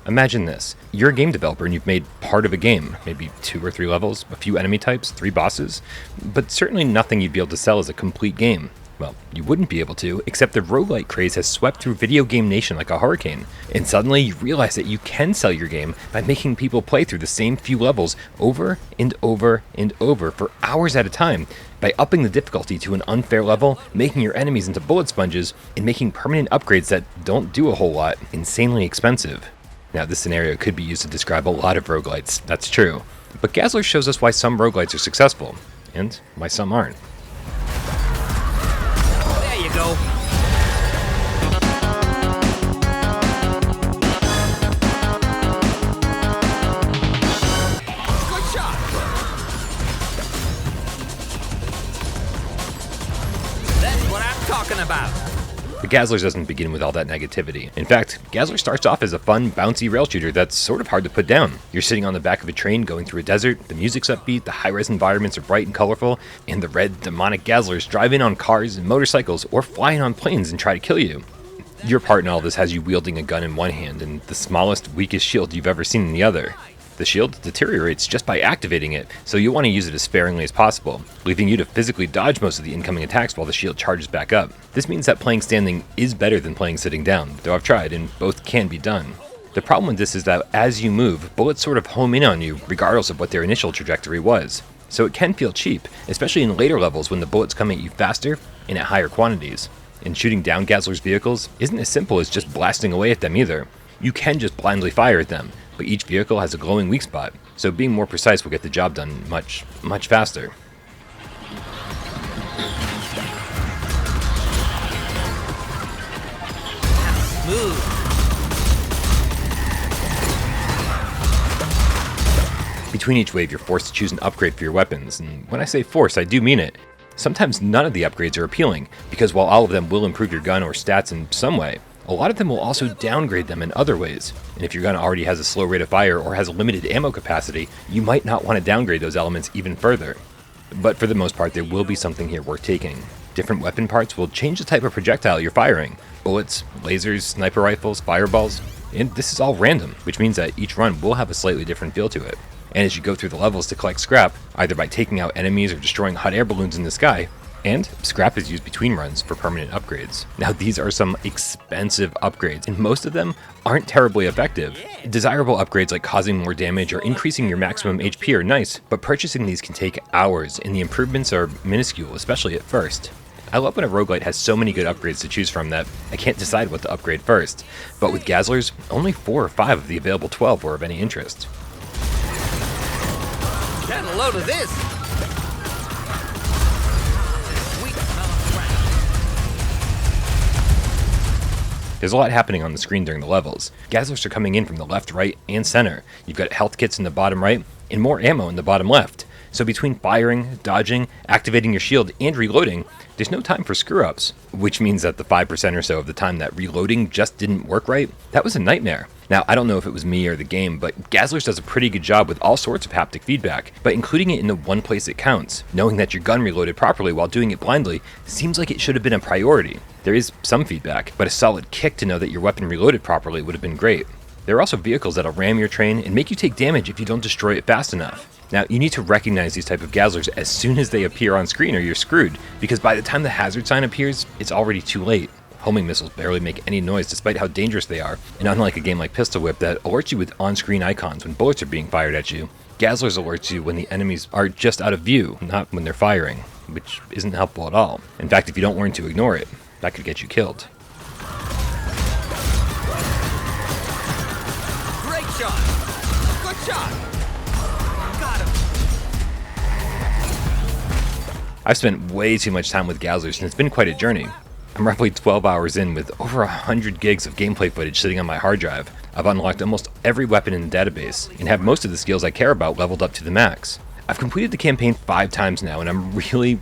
Imagine this. You're a game developer and you've made part of a game, maybe 2 or 3 levels, a few enemy types, 3 bosses, but certainly nothing you'd be able to sell as a complete game. Well, you wouldn't be able to, except the roguelite craze has swept through video game nation like a hurricane, and suddenly you realize that you can sell your game by making people play through the same few levels over and over and over for hours at a time, by upping the difficulty to an unfair level, making your enemies into bullet sponges, and making permanent upgrades that don't do a whole lot insanely expensive. Now, this scenario could be used to describe a lot of roguelites, that's true, but Gazzlers shows us why some roguelites are successful, and why some aren't. There you go. Good shot. That's what I'm talking about. But Gazzlers doesn't begin with all that negativity. In fact, Gazzlers starts off as a fun, bouncy rail shooter that's sort of hard to put down. You're sitting on the back of a train going through a desert, the music's upbeat, the high-res environments are bright and colorful, and the red, demonic Gazzlers drive in on cars and motorcycles or flying on planes and try to kill you. Your part in all this has you wielding a gun in one hand and the smallest, weakest shield you've ever seen in the other. The shield deteriorates just by activating it, so you'll want to use it as sparingly as possible, leaving you to physically dodge most of the incoming attacks while the shield charges back up. This means that playing standing is better than playing sitting down, though I've tried, and both can be done. The problem with this is that as you move, bullets sort of home in on you, regardless of what their initial trajectory was. So it can feel cheap, especially in later levels when the bullets come at you faster and at higher quantities. And shooting down Gazzlers' vehicles isn't as simple as just blasting away at them either. You can just blindly fire at them, but each vehicle has a glowing weak spot, so being more precise will get the job done much, much faster. Smooth. Between each wave, you're forced to choose an upgrade for your weapons, and when I say forced, I do mean it. Sometimes none of the upgrades are appealing, because while all of them will improve your gun or stats in some way, a lot of them will also downgrade them in other ways, and if your gun already has a slow rate of fire or has a limited ammo capacity, you might not want to downgrade those elements even further. But for the most part, there will be something here worth taking. Different weapon parts will change the type of projectile you're firing. Bullets, lasers, sniper rifles, fireballs, and this is all random, which means that each run will have a slightly different feel to it. And as you go through the levels to collect scrap, either by taking out enemies or destroying hot air balloons in the sky, and scrap is used between runs for permanent upgrades. Now these are some expensive upgrades, and most of them aren't terribly effective. Desirable upgrades like causing more damage or increasing your maximum HP are nice, but purchasing these can take hours, and the improvements are minuscule, especially at first. I love when a roguelite has so many good upgrades to choose from that I can't decide what to upgrade first, but with Gazzlers, only 4 or 5 of the available 12 were of any interest. Get a load of this. There's a lot happening on the screen during the levels. Gazzlers are coming in from the left, right, and center. You've got health kits in the bottom right, and more ammo in the bottom left. So between firing, dodging, activating your shield, and reloading, there's no time for screw-ups, which means that the 5% or so of the time that reloading just didn't work right, that was a nightmare. Now, I don't know if it was me or the game, but Gazzlers does a pretty good job with all sorts of haptic feedback, but including it in the one place it counts, knowing that your gun reloaded properly while doing it blindly, seems like it should have been a priority. There is some feedback, but a solid kick to know that your weapon reloaded properly would have been great. There are also vehicles that'll ram your train and make you take damage if you don't destroy it fast enough. Now, you need to recognize these type of Gazzlers as soon as they appear on screen or you're screwed, because by the time the hazard sign appears, it's already too late. Homing missiles barely make any noise despite how dangerous they are, and unlike a game like Pistol Whip that alerts you with on-screen icons when bullets are being fired at you, Gazzlers alerts you when the enemies are just out of view, not when they're firing, which isn't helpful at all. In fact, if you don't learn to ignore it, that could get you killed. Great shot. Good shot. Got him. I've spent way too much time with Gazzlers, and it's been quite a journey. I'm roughly 12 hours in with over 100 gigs of gameplay footage sitting on my hard drive. I've unlocked almost every weapon in the database, and have most of the skills I care about leveled up to the max. I've completed the campaign 5 times now, and I'm really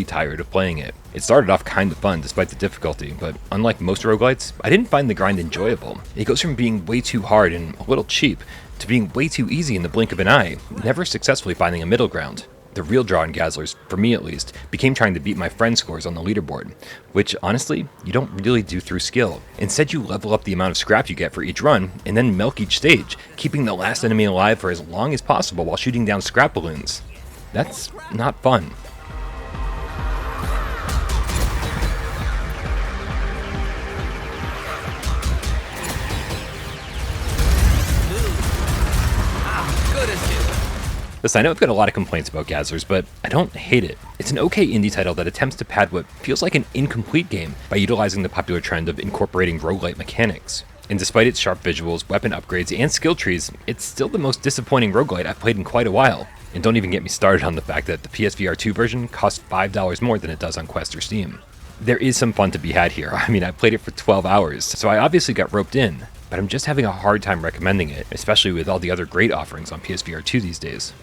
tired of playing it. It started off kind of fun despite the difficulty, but unlike most roguelites, I didn't find the grind enjoyable. It goes from being way too hard and a little cheap, to being way too easy in the blink of an eye, never successfully finding a middle ground. The real draw in Gazzlers, for me at least, became trying to beat my friend's scores on the leaderboard, which, honestly, you don't really do through skill. Instead, you level up the amount of scrap you get for each run, and then milk each stage, keeping the last enemy alive for as long as possible while shooting down scrap balloons. That's not fun. Listen, I know I've got a lot of complaints about Gazzlers, but I don't hate it. It's an okay indie title that attempts to pad what feels like an incomplete game by utilizing the popular trend of incorporating roguelite mechanics. And despite its sharp visuals, weapon upgrades, and skill trees, it's still the most disappointing roguelite I've played in quite a while. And don't even get me started on the fact that the PSVR2 version costs $5 more than it does on Quest or Steam. There is some fun to be had here. I mean, I played it for 12 hours, so I obviously got roped in, but I'm just having a hard time recommending it, especially with all the other great offerings on PSVR2 these days.